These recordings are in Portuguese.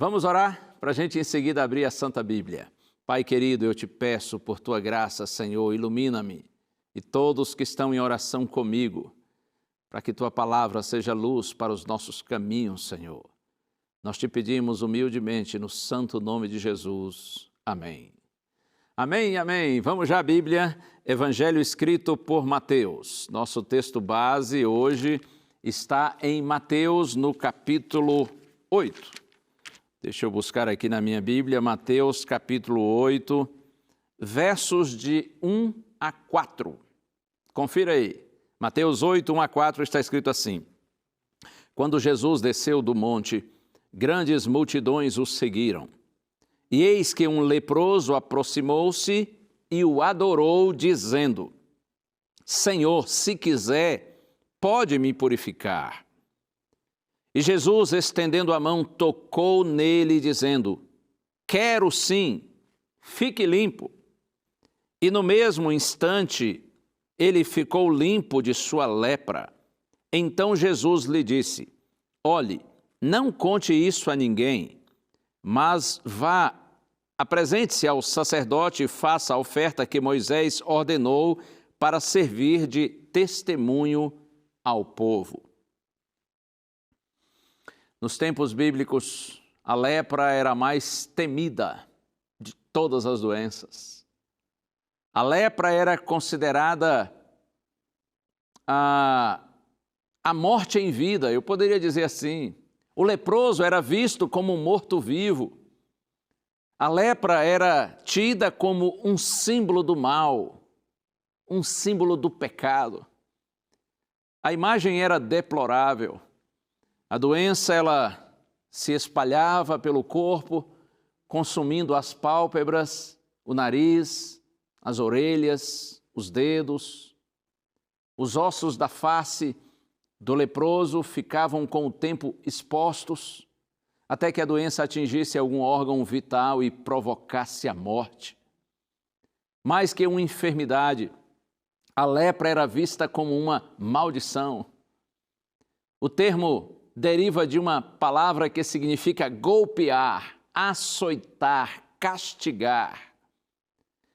Vamos orar para a gente em seguida abrir a Santa Bíblia. Pai querido, eu te peço por tua graça, Senhor, ilumina-me e todos que estão em oração comigo, para que tua palavra seja luz para os nossos caminhos, Senhor. Nós te pedimos humildemente no santo nome de Jesus. Amém. Amém, amém. Vamos já à Bíblia, Evangelho escrito por Mateus. Nosso texto base hoje está em Mateus, no capítulo 8. Deixa eu buscar aqui na minha Bíblia, Mateus capítulo 8, versos de 1 a 4. Confira aí. Mateus 8, 1 a 4 está escrito assim: Quando Jesus desceu do monte, grandes multidões o seguiram. E eis que um leproso aproximou-se e o adorou, dizendo: Senhor, se quiser, pode me purificar. E Jesus, estendendo a mão, tocou nele, dizendo: Quero sim, fique limpo. E no mesmo instante, ele ficou limpo de sua lepra. Então Jesus lhe disse: Olhe, não conte isso a ninguém, mas vá, apresente-se ao sacerdote e faça a oferta que Moisés ordenou para servir de testemunho ao povo. Nos tempos bíblicos, a lepra era a mais temida de todas as doenças. A lepra era considerada a morte em vida, eu poderia dizer assim. O leproso era visto como um morto-vivo. A lepra era tida como um símbolo do mal, um símbolo do pecado. A imagem era deplorável. A doença, ela se espalhava pelo corpo, consumindo as pálpebras, o nariz, as orelhas, os dedos. Os ossos da face do leproso ficavam com o tempo expostos, até que a doença atingisse algum órgão vital e provocasse a morte. Mais que uma enfermidade, a lepra era vista como uma maldição. O termo deriva de uma palavra que significa golpear, açoitar, castigar.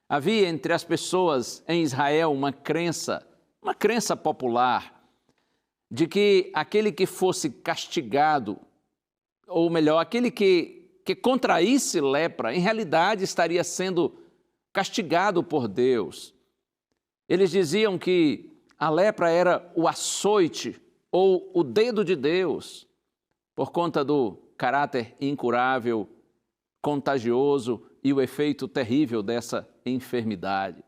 Havia entre as pessoas em Israel uma crença popular, de que aquele que fosse castigado, ou melhor, aquele que contraísse lepra, em realidade estaria sendo castigado por Deus. Eles diziam que a lepra era o açoite ou o dedo de Deus, por conta do caráter incurável, contagioso e o efeito terrível dessa enfermidade.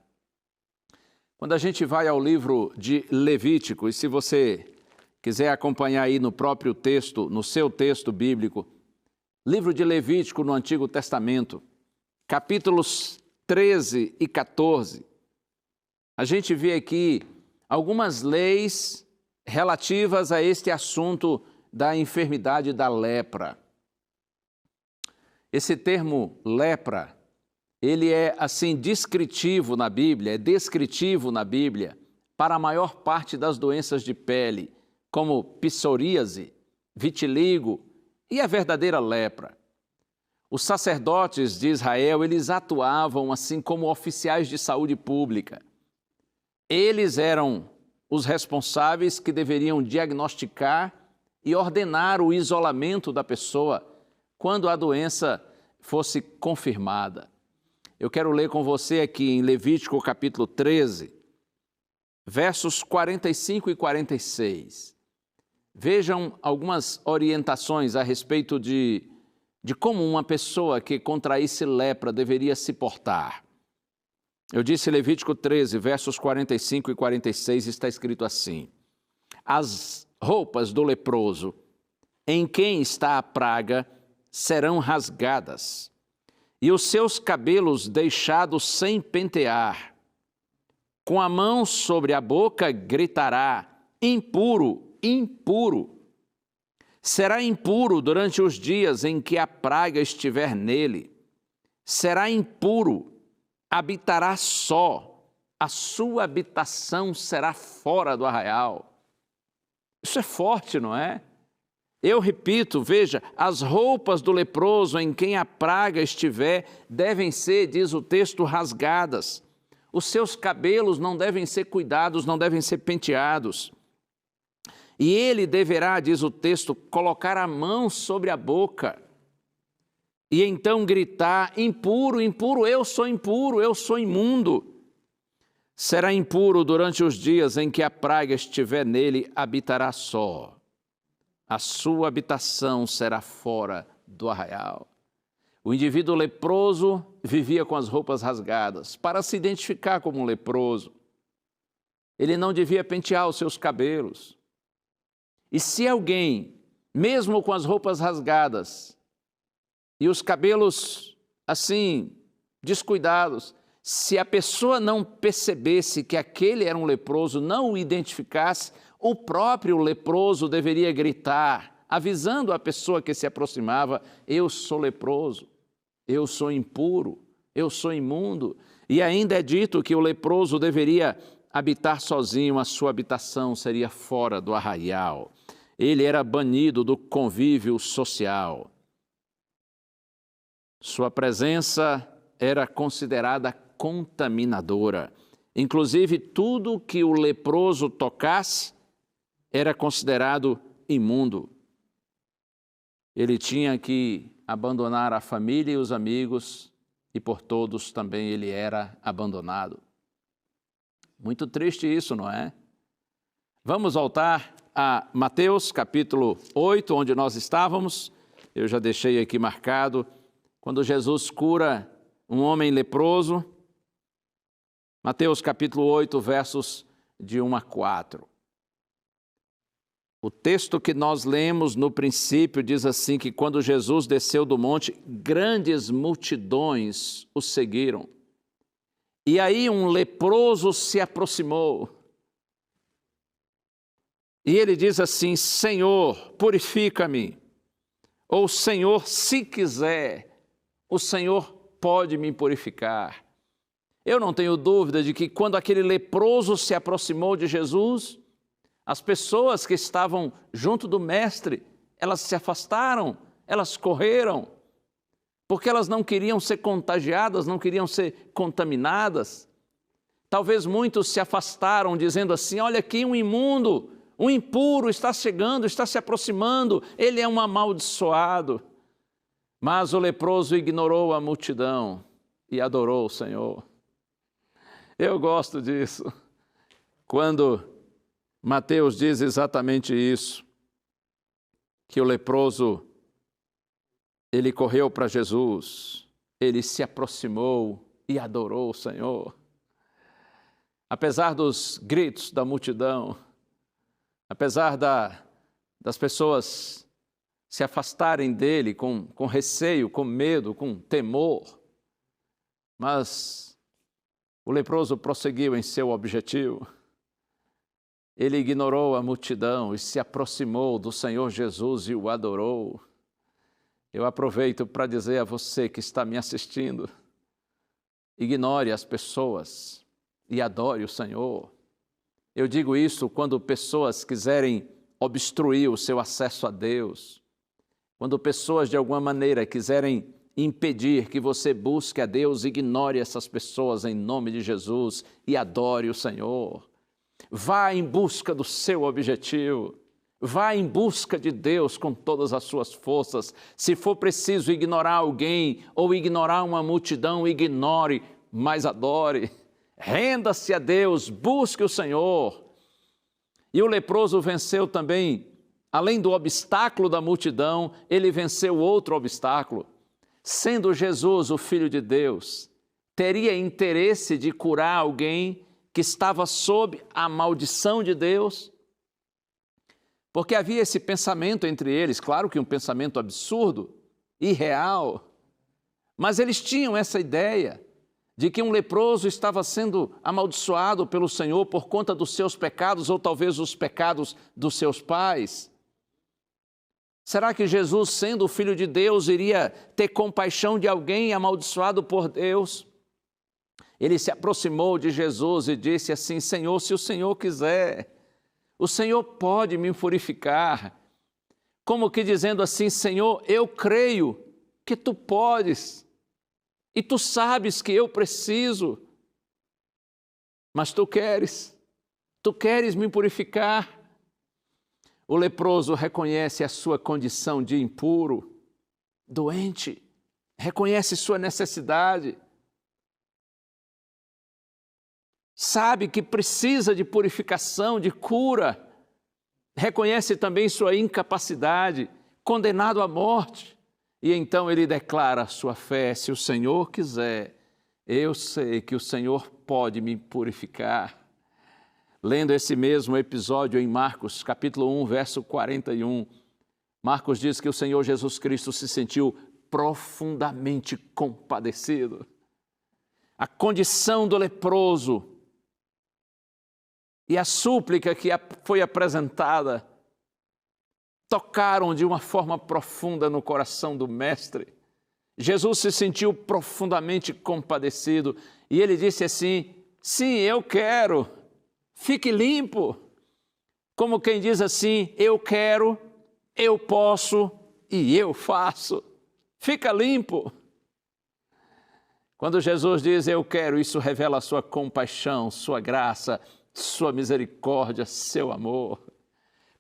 Quando a gente vai ao livro de Levítico, e se você quiser acompanhar aí no próprio texto, no seu texto bíblico, livro de Levítico no Antigo Testamento, capítulos 13 e 14, a gente vê aqui algumas leis relativas a este assunto da enfermidade da lepra. Esse termo lepra, ele é assim descritivo na Bíblia, é descritivo na Bíblia para a maior parte das doenças de pele, como psoríase, vitiligo e a verdadeira lepra. Os sacerdotes de Israel, eles atuavam assim como oficiais de saúde pública. Eles eram os responsáveis que deveriam diagnosticar e ordenar o isolamento da pessoa quando a doença fosse confirmada. Eu quero ler com você aqui em Levítico capítulo 13, versos 45 e 46. Vejam algumas orientações a respeito de como uma pessoa que contraísse lepra deveria se portar. Eu disse Levítico 13, versos 45 e 46, está escrito assim: As roupas do leproso, em quem está a praga, serão rasgadas, e os seus cabelos deixados sem pentear. Com a mão sobre a boca gritará: impuro, impuro. Será impuro durante os dias em que a praga estiver nele. Será impuro, habitará só, a sua habitação será fora do arraial. Isso é forte, não é? Eu repito, veja, as roupas do leproso em quem a praga estiver devem ser, diz o texto, rasgadas. Os seus cabelos não devem ser cuidados, não devem ser penteados. E ele deverá, diz o texto, colocar a mão sobre a boca e então gritar: impuro, impuro, eu sou imundo. Será impuro durante os dias em que a praga estiver nele, habitará só. A sua habitação será fora do arraial. O indivíduo leproso vivia com as roupas rasgadas, para se identificar como um leproso. Ele não devia pentear os seus cabelos. E se alguém, mesmo com as roupas rasgadas e os cabelos assim, descuidados, se a pessoa não percebesse que aquele era um leproso, não o identificasse, o próprio leproso deveria gritar, avisando a pessoa que se aproximava: eu sou leproso, eu sou impuro, eu sou imundo. E ainda é dito que o leproso deveria habitar sozinho, a sua habitação seria fora do arraial. Ele era banido do convívio social. Sua presença era considerada contaminadora. Inclusive, tudo que o leproso tocasse era considerado imundo. Ele tinha que abandonar a família e os amigos, e por todos também ele era abandonado. Muito triste isso, não é? Vamos voltar a Mateus capítulo 8, onde nós estávamos. Eu já deixei aqui marcado, quando Jesus cura um homem leproso. Mateus capítulo 8, versos de 1 a 4. O texto que nós lemos no princípio diz assim, que quando Jesus desceu do monte, grandes multidões o seguiram. E aí um leproso se aproximou. E ele diz assim: Senhor, purifica-me. Ou Senhor, se quiser, o Senhor pode me purificar. Eu não tenho dúvida de que quando aquele leproso se aproximou de Jesus, as pessoas que estavam junto do mestre, elas se afastaram, elas correram, porque elas não queriam ser contagiadas, não queriam ser contaminadas. Talvez muitos se afastaram dizendo assim: olha aqui um imundo, um impuro está chegando, está se aproximando, ele é um amaldiçoado. Mas o leproso ignorou a multidão e adorou o Senhor. Eu gosto disso, quando Mateus diz exatamente isso, que o leproso, ele correu para Jesus, ele se aproximou e adorou o Senhor. Apesar dos gritos da multidão, apesar das pessoas se afastarem dele com receio, com medo, com temor, mas o leproso prosseguiu em seu objetivo. Ele ignorou a multidão e se aproximou do Senhor Jesus e o adorou. Eu aproveito para dizer a você que está me assistindo: ignore as pessoas e adore o Senhor. Eu digo isso quando pessoas quiserem obstruir o seu acesso a Deus, quando pessoas de alguma maneira quiserem impedir que você busque a Deus, ignore essas pessoas em nome de Jesus e adore o Senhor. Vá em busca do seu objetivo, vá em busca de Deus com todas as suas forças. Se for preciso ignorar alguém ou ignorar uma multidão, ignore, mas adore. Renda-se a Deus, busque o Senhor. E o leproso venceu também, além do obstáculo da multidão, ele venceu outro obstáculo. Sendo Jesus o Filho de Deus, teria interesse de curar alguém que estava sob a maldição de Deus? Porque havia esse pensamento entre eles, claro que um pensamento absurdo, irreal, mas eles tinham essa ideia de que um leproso estava sendo amaldiçoado pelo Senhor por conta dos seus pecados, ou talvez os pecados dos seus pais. Será que Jesus, sendo o Filho de Deus, iria ter compaixão de alguém amaldiçoado por Deus? Ele se aproximou de Jesus e disse assim: Senhor, se o Senhor quiser, o Senhor pode me purificar. como que dizendo assim: Senhor, eu creio que tu podes, e tu sabes que eu preciso, mas tu queres me purificar. O leproso reconhece a sua condição de impuro, doente, reconhece sua necessidade, sabe que precisa de purificação, de cura, reconhece também sua incapacidade, condenado à morte, e então ele declara a sua fé: se o Senhor quiser, eu sei que o Senhor pode me purificar. Lendo esse mesmo episódio em Marcos, capítulo 1, verso 41, Marcos diz que o Senhor Jesus Cristo se sentiu profundamente compadecido. A condição do leproso e a súplica que foi apresentada tocaram de uma forma profunda no coração do Mestre. Jesus se sentiu profundamente compadecido e ele disse assim: sim, eu quero, fique limpo. Como quem diz assim: eu quero, eu posso e eu faço. Fica limpo. Quando Jesus diz eu quero, isso revela a sua compaixão, sua graça, sua misericórdia, seu amor.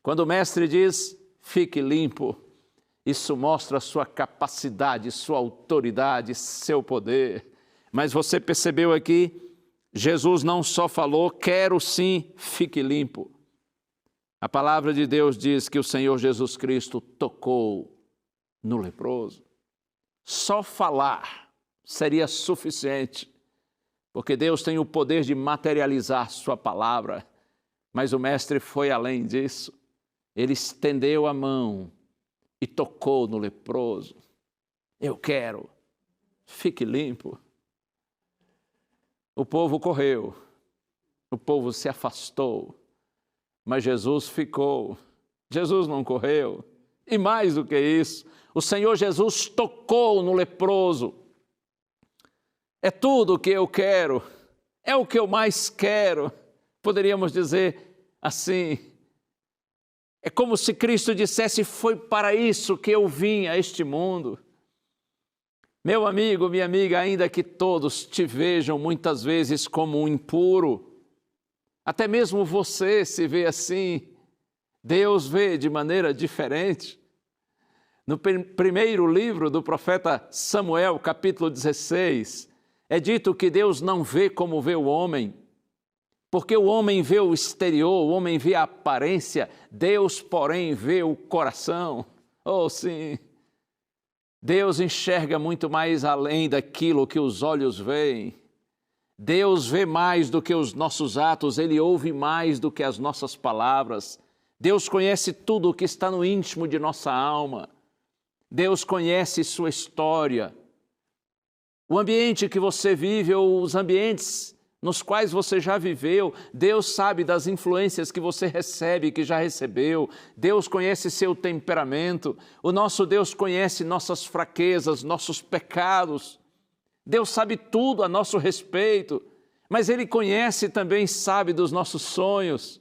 Quando o Mestre diz fique limpo, isso mostra a sua capacidade, sua autoridade, seu poder. Mas você percebeu aqui, Jesus não só falou quero sim, fique limpo. A palavra de Deus diz que o Senhor Jesus Cristo tocou no leproso. Só falar seria suficiente, porque Deus tem o poder de materializar sua palavra, mas o Mestre foi além disso. Ele estendeu a mão e tocou no leproso. Eu quero, fique limpo. O povo correu, o povo se afastou, mas Jesus ficou. Jesus não correu. E mais do que isso, o Senhor Jesus tocou no leproso. É tudo o que eu quero, é o que eu mais quero. Poderíamos dizer assim, é como se Cristo dissesse: foi para isso que eu vim a este mundo. Meu amigo, minha amiga, ainda que todos te vejam muitas vezes como um impuro, até mesmo você se vê assim, Deus vê de maneira diferente. No primeiro livro do profeta Samuel, capítulo 16, é dito que Deus não vê como vê o homem, porque o homem vê o exterior, o homem vê a aparência, Deus, porém, vê o coração. Oh, sim! Deus enxerga muito mais além daquilo que os olhos veem. Deus vê mais do que os nossos atos, Ele ouve mais do que as nossas palavras. Deus conhece tudo o que está no íntimo de nossa alma. Deus conhece sua história. O ambiente que você vive ou os ambientes nos quais você já viveu, Deus sabe das influências que você recebe, que já recebeu. Deus conhece seu temperamento. O nosso Deus conhece nossas fraquezas, nossos pecados. Deus sabe tudo a nosso respeito, mas Ele conhece também, sabe dos nossos sonhos.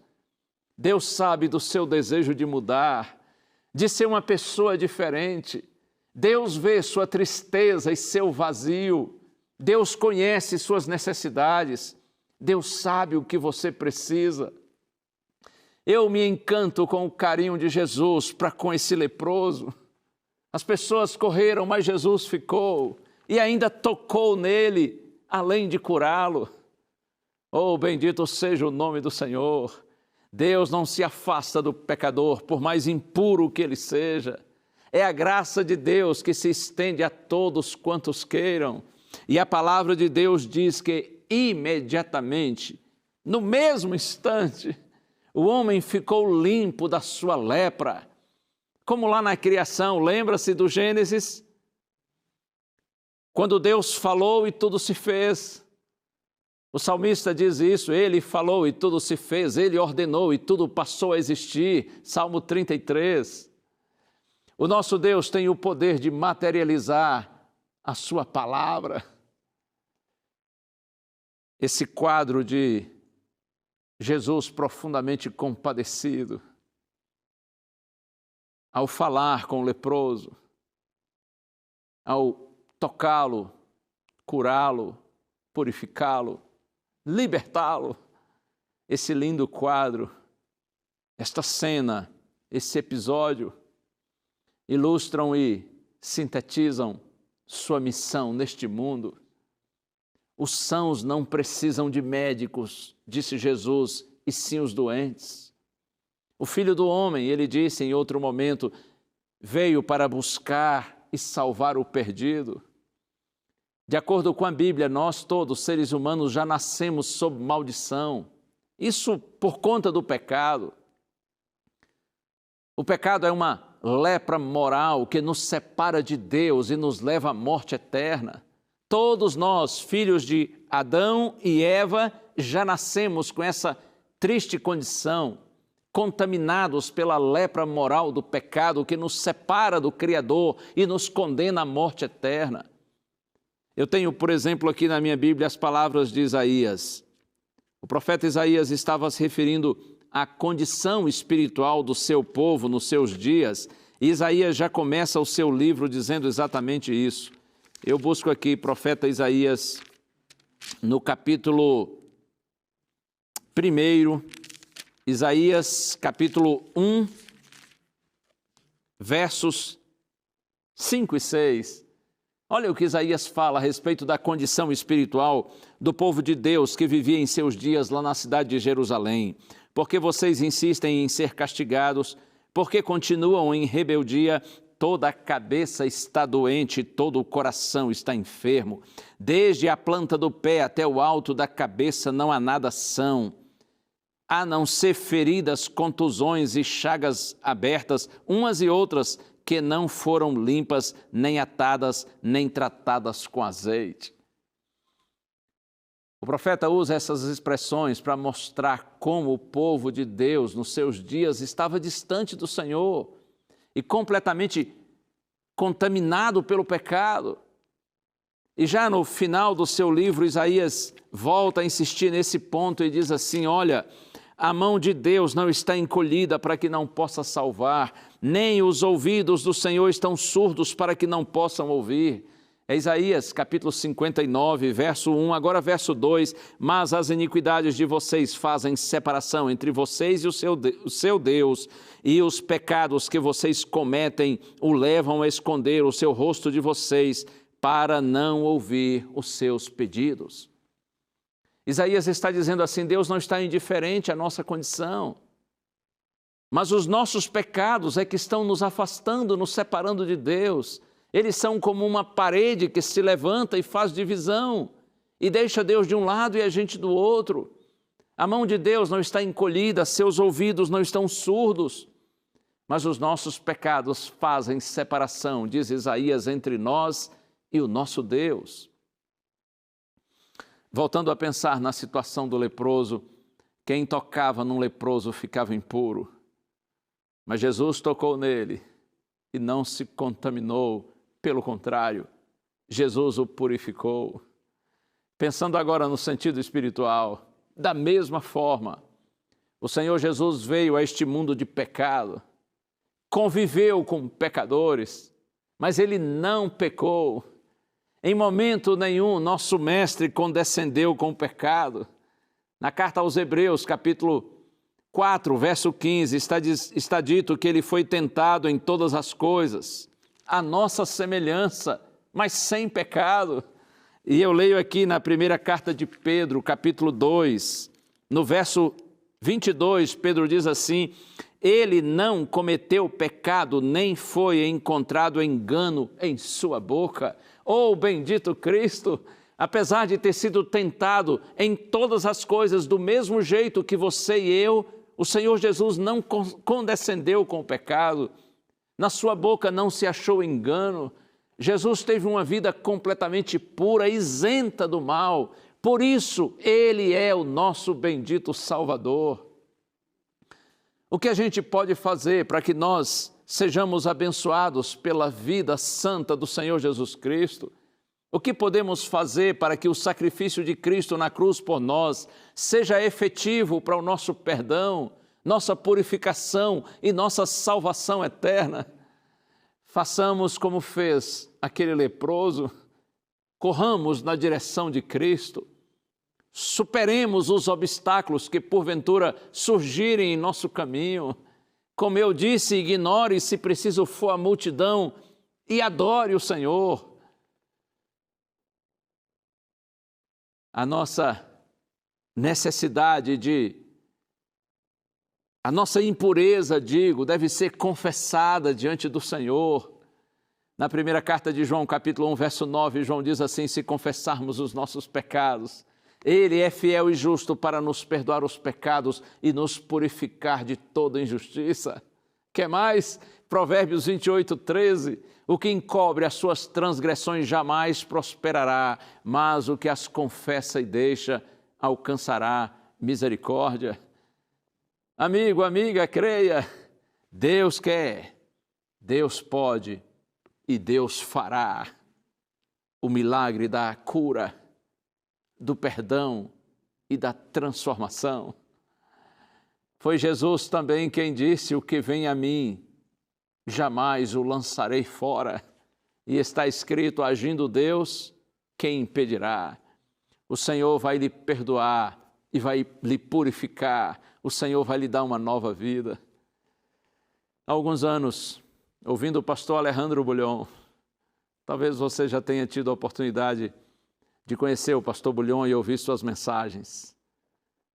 Deus sabe do seu desejo de mudar, de ser uma pessoa diferente. Deus vê sua tristeza e seu vazio. Deus conhece suas necessidades. Deus sabe o que você precisa. Eu me encanto com o carinho de Jesus para com esse leproso. As pessoas correram, mas Jesus ficou e ainda tocou nele, além de curá-lo. Oh, bendito seja o nome do Senhor. Deus não se afasta do pecador, por mais impuro que ele seja. É a graça de Deus que se estende a todos quantos queiram. E a palavra de Deus diz que imediatamente, no mesmo instante, o homem ficou limpo da sua lepra. Como lá na criação, lembra-se do Gênesis? Quando Deus falou e tudo se fez. O salmista diz isso: Ele falou e tudo se fez, Ele ordenou e tudo passou a existir. Salmo 33. O nosso Deus tem o poder de materializar a sua palavra. Esse quadro de Jesus profundamente compadecido, ao falar com o leproso, ao tocá-lo, curá-lo, purificá-lo, libertá-lo. Esse lindo quadro, esta cena, esse episódio, ilustram e sintetizam sua missão neste mundo. Os sãos não precisam de médicos, disse Jesus, e sim os doentes. O Filho do Homem, ele disse em outro momento, veio para buscar e salvar o perdido. De acordo com a Bíblia, nós todos, seres humanos, já nascemos sob maldição. Isso por conta do pecado. O pecado é uma lepra moral que nos separa de Deus e nos leva à morte eterna. Todos nós, filhos de Adão e Eva, já nascemos com essa triste condição, contaminados pela lepra moral do pecado que nos separa do Criador e nos condena à morte eterna. Eu tenho, por exemplo, aqui na minha Bíblia as palavras de Isaías. O profeta Isaías estava se referindo à condição espiritual do seu povo nos seus dias, e Isaías já começa o seu livro dizendo exatamente isso. Eu busco aqui profeta Isaías no capítulo 1, Isaías capítulo 1, versos 5 e 6. Olha o que Isaías fala a respeito da condição espiritual do povo de Deus que vivia em seus dias lá na cidade de Jerusalém. Porque vocês insistem em ser castigados, porque continuam em rebeldia, toda a cabeça está doente, todo o coração está enfermo. Desde a planta do pé até o alto da cabeça não há nada são, a não ser feridas, contusões e chagas abertas, umas e outras, que não foram limpas, nem atadas, nem tratadas com azeite. O profeta usa essas expressões para mostrar como o povo de Deus, nos seus dias, estava distante do Senhor e completamente contaminado pelo pecado. E já no final do seu livro, Isaías volta a insistir nesse ponto e diz assim, olha, a mão de Deus não está encolhida para que não possa salvar, nem os ouvidos do Senhor estão surdos para que não possam ouvir. É Isaías, capítulo 59, verso 1, agora verso 2. Mas as iniquidades de vocês fazem separação entre vocês e o seu Deus, e os pecados que vocês cometem o levam a esconder o seu rosto de vocês, para não ouvir os seus pedidos. Isaías está dizendo assim, Deus não está indiferente à nossa condição, mas os nossos pecados é que estão nos afastando, nos separando de Deus. Eles são como uma parede que se levanta e faz divisão, e deixa Deus de um lado e a gente do outro. A mão de Deus não está encolhida, seus ouvidos não estão surdos, mas os nossos pecados fazem separação, diz Isaías, entre nós e o nosso Deus. Voltando a pensar na situação do leproso, quem tocava num leproso ficava impuro, mas Jesus tocou nele e não se contaminou, pelo contrário, Jesus o purificou. Pensando agora no sentido espiritual, da mesma forma, o Senhor Jesus veio a este mundo de pecado, conviveu com pecadores, mas ele não pecou. Em momento nenhum, nosso mestre condescendeu com o pecado. Na carta aos Hebreus, capítulo 4, verso 15, está dito que ele foi tentado em todas as coisas, a nossa semelhança, mas sem pecado. E eu leio aqui na primeira carta de Pedro, capítulo 2, no verso 22, Pedro diz assim, ele não cometeu pecado, nem foi encontrado engano em sua boca. Oh, bendito Cristo, apesar de ter sido tentado em todas as coisas do mesmo jeito que você e eu, o Senhor Jesus não condescendeu com o pecado, na sua boca não se achou engano. Jesus teve uma vida completamente pura, isenta do mal, por isso ele é o nosso bendito Salvador. O que a gente pode fazer para que nós sejamos abençoados pela vida santa do Senhor Jesus Cristo? O que podemos fazer para que o sacrifício de Cristo na cruz por nós seja efetivo para o nosso perdão, nossa purificação e nossa salvação eterna. Façamos como fez aquele leproso, corramos na direção de Cristo, superemos os obstáculos que porventura surgirem em nosso caminho. Como eu disse, ignore, se preciso for, a multidão e adore o Senhor. A nossa necessidade a nossa impureza, deve ser confessada diante do Senhor. Na primeira carta de João, capítulo 1, verso 9, João diz assim: se confessarmos os nossos pecados, Ele é fiel e justo para nos perdoar os pecados e nos purificar de toda injustiça. Quer mais? Provérbios 28, 13, o que encobre as suas transgressões jamais prosperará, mas o que as confessa e deixa alcançará misericórdia. Amigo, amiga, creia, Deus quer, Deus pode e Deus fará o milagre da cura, do perdão e da transformação. Foi Jesus também quem disse: o que vem a mim, jamais o lançarei fora. E está escrito: agindo Deus, quem impedirá? O Senhor vai lhe perdoar e vai lhe purificar. O Senhor vai lhe dar uma nova vida. Há alguns anos, ouvindo o pastor Alejandro Bulhon, talvez você já tenha tido a oportunidade de conhecer o pastor Bulhon e ouvir suas mensagens.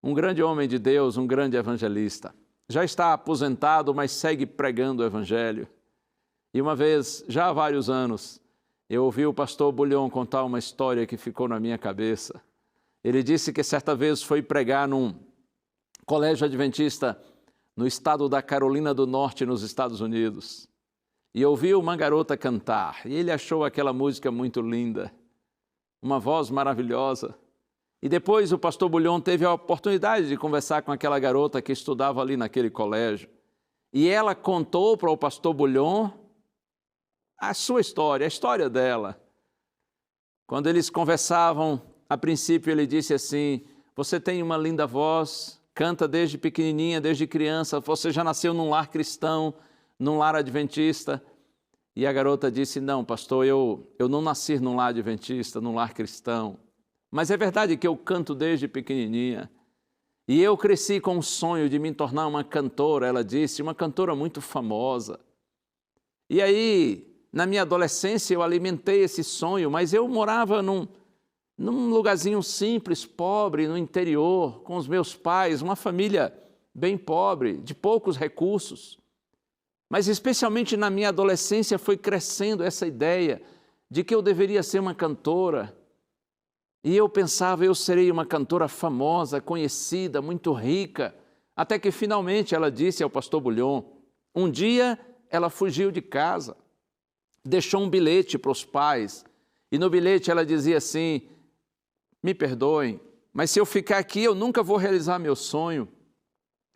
Um grande homem de Deus, um grande evangelista. Já está aposentado, mas segue pregando o evangelho. E uma vez, já há vários anos, eu ouvi o pastor Bulhon contar uma história que ficou na minha cabeça. Ele disse que certa vez foi pregar num colégio adventista no estado da Carolina do Norte, nos Estados Unidos. E ouviu uma garota cantar, e ele achou aquela música muito linda, uma voz maravilhosa. E depois o pastor Bulhon teve a oportunidade de conversar com aquela garota que estudava ali naquele colégio. E ela contou para o pastor Bulhon a sua história, a história dela. Quando eles conversavam, a princípio ele disse assim: você tem uma linda voz, canta desde pequenininha, desde criança, você já nasceu num lar cristão, num lar adventista. E a garota disse: não, pastor, eu não nasci num lar adventista, num lar cristão. Mas é verdade que eu canto desde pequenininha. E eu cresci com o sonho de me tornar uma cantora, ela disse, uma cantora muito famosa. E aí, na minha adolescência, eu alimentei esse sonho, mas eu morava num lugarzinho simples, pobre, no interior, com os meus pais, uma família bem pobre, de poucos recursos. Mas especialmente na minha adolescência foi crescendo essa ideia de que eu deveria ser uma cantora. E eu pensava, eu serei uma cantora famosa, conhecida, muito rica, até que finalmente ela disse ao pastor Bulhon, um dia ela fugiu de casa, deixou um bilhete para os pais, e no bilhete ela dizia assim: me perdoem, mas se eu ficar aqui eu nunca vou realizar meu sonho,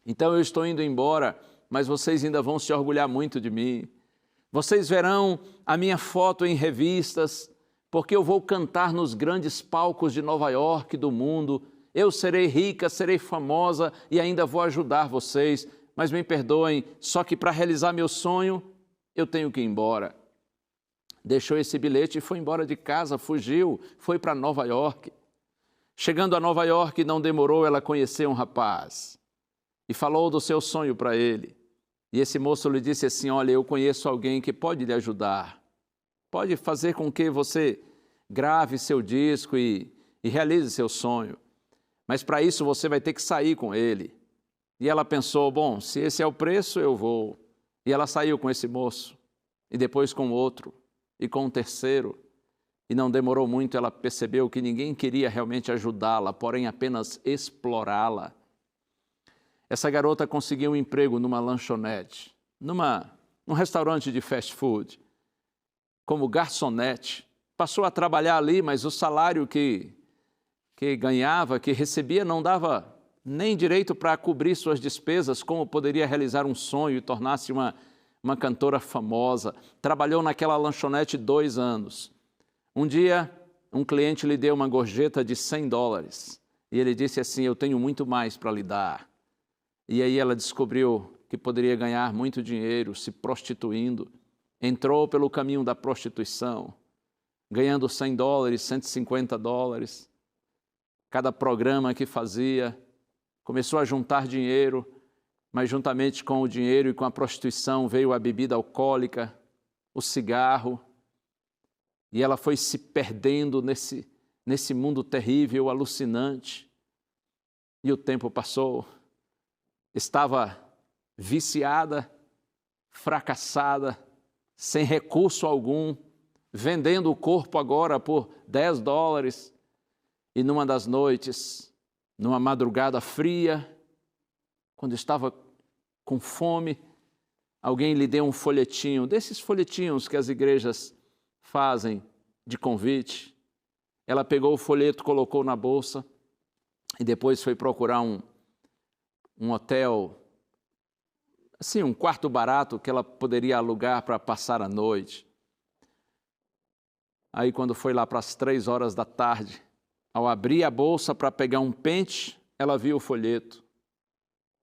então eu estou indo embora, mas vocês ainda vão se orgulhar muito de mim. Vocês verão a minha foto em revistas, porque eu vou cantar nos grandes palcos de Nova York, do mundo. Eu serei rica, serei famosa e ainda vou ajudar vocês. Mas me perdoem, só que para realizar meu sonho, eu tenho que ir embora. Deixou esse bilhete e foi embora de casa, fugiu, foi para Nova York. Chegando a Nova York, não demorou, ela conheceu um rapaz e falou do seu sonho para ele. E esse moço lhe disse assim: olha, eu conheço alguém que pode lhe ajudar. Pode fazer com que você grave seu disco e realize seu sonho. Mas para isso você vai ter que sair com ele. E ela pensou, bom, se esse é o preço, eu vou. E ela saiu com esse moço, e depois com outro, e com um terceiro. E não demorou muito, ela percebeu que ninguém queria realmente ajudá-la, porém apenas explorá-la. Essa garota conseguiu um emprego numa lanchonete, num restaurante de fast food, como garçonete. Passou a trabalhar ali, mas o salário que ganhava, que recebia, não dava nem direito para cobrir suas despesas, como poderia realizar um sonho e tornar-se uma cantora famosa. Trabalhou naquela lanchonete 2 anos. Um dia, um cliente lhe deu uma gorjeta de $100 e ele disse assim: eu tenho muito mais para lhe dar. E aí ela descobriu que poderia ganhar muito dinheiro se prostituindo. Entrou pelo caminho da prostituição, ganhando $100, $150. Cada programa que fazia, começou a juntar dinheiro, mas juntamente com o dinheiro e com a prostituição veio a bebida alcoólica, o cigarro, e ela foi se perdendo nesse mundo terrível, alucinante. E o tempo passou, estava viciada, fracassada, sem recurso algum, vendendo o corpo agora por $10. E numa das noites, numa madrugada fria, quando estava com fome, alguém lhe deu um folhetinho, desses folhetinhos que as igrejas fazem de convite. Ela pegou o folheto, colocou na bolsa e depois foi procurar um hotel, assim, um quarto barato que ela poderia alugar para passar a noite. Aí quando foi lá para as 3 horas da tarde, ao abrir a bolsa para pegar um pente, ela viu o folheto.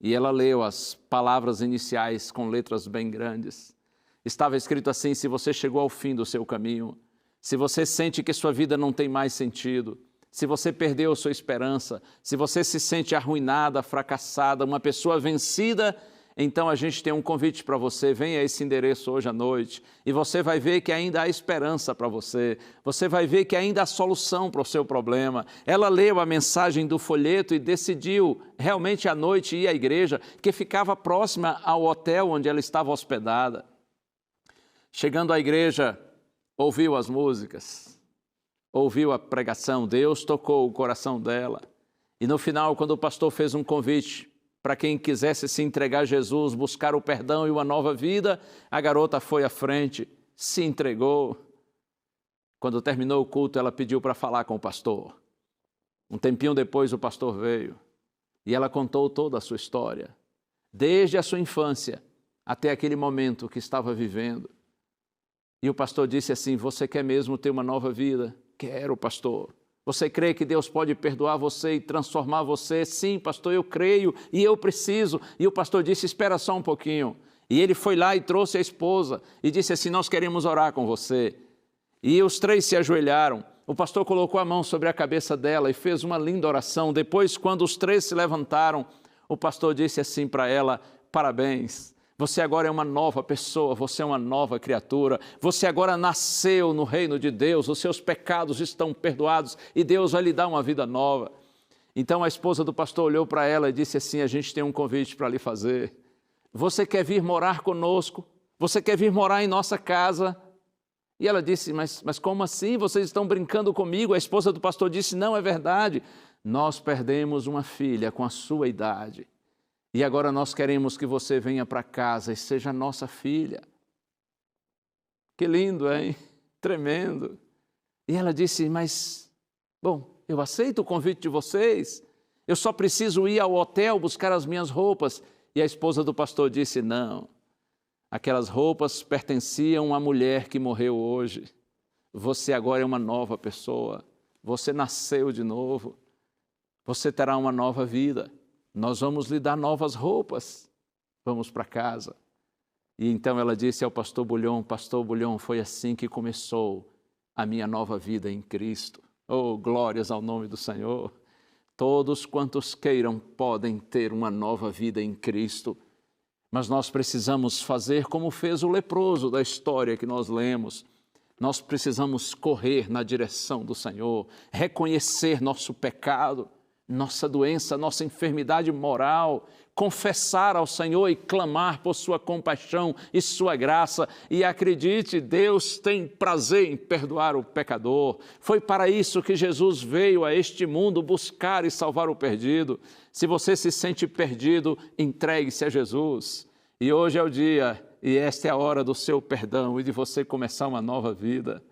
E ela leu as palavras iniciais com letras bem grandes. Estava escrito assim: se você chegou ao fim do seu caminho, se você sente que sua vida não tem mais sentido, se você perdeu sua esperança, se você se sente arruinada, fracassada, uma pessoa vencida, então a gente tem um convite para você. Venha a esse endereço hoje à noite e você vai ver que ainda há esperança para você. Você vai ver que ainda há solução para o seu problema. Ela leu a mensagem do folheto e decidiu realmente à noite ir à igreja, que ficava próxima ao hotel onde ela estava hospedada. Chegando à igreja, ouviu as músicas, ouviu a pregação, Deus tocou o coração dela. E no final, quando o pastor fez um convite para quem quisesse se entregar a Jesus, buscar o perdão e uma nova vida, a garota foi à frente, se entregou. Quando terminou o culto, ela pediu para falar com o pastor. Um tempinho depois, o pastor veio e ela contou toda a sua história, desde a sua infância até aquele momento que estava vivendo. E o pastor disse assim: você quer mesmo ter uma nova vida? Quero, pastor. Você crê que Deus pode perdoar você e transformar você? Sim, pastor, eu creio e eu preciso. E o pastor disse: espera só um pouquinho. E ele foi lá e trouxe a esposa e disse assim: nós queremos orar com você. E os 3 se ajoelharam. O pastor colocou a mão sobre a cabeça dela e fez uma linda oração. Depois, quando os 3 se levantaram, o pastor disse assim para ela: parabéns. Você agora é uma nova pessoa, você é uma nova criatura, você agora nasceu no reino de Deus, os seus pecados estão perdoados e Deus vai lhe dar uma vida nova. Então a esposa do pastor olhou para ela e disse assim: a gente tem um convite para lhe fazer. Você quer vir morar conosco? Você quer vir morar em nossa casa? E ela disse: mas como assim? Vocês estão brincando comigo? A esposa do pastor disse: não, é verdade. Nós perdemos uma filha com a sua idade. E agora nós queremos que você venha para casa e seja nossa filha. Que lindo, hein? Tremendo. E ela disse: mas, bom, eu aceito o convite de vocês. Eu só preciso ir ao hotel buscar as minhas roupas. E a esposa do pastor disse: não, aquelas roupas pertenciam à mulher que morreu hoje. Você agora é uma nova pessoa. Você nasceu de novo. Você terá uma nova vida. Nós vamos lhe dar novas roupas, vamos para casa. E então ela disse ao pastor Bulhon: foi assim que começou a minha nova vida em Cristo. Oh, glórias ao nome do Senhor. Todos quantos queiram podem ter uma nova vida em Cristo, mas nós precisamos fazer como fez o leproso da história que nós lemos. Nós precisamos correr na direção do Senhor, reconhecer nosso pecado, nossa doença, nossa enfermidade moral, confessar ao Senhor e clamar por sua compaixão e sua graça. E acredite, Deus tem prazer em perdoar o pecador. Foi para isso que Jesus veio a este mundo, buscar e salvar o perdido. Se você se sente perdido, entregue-se a Jesus. E hoje é o dia, e esta é a hora do seu perdão e de você começar uma nova vida.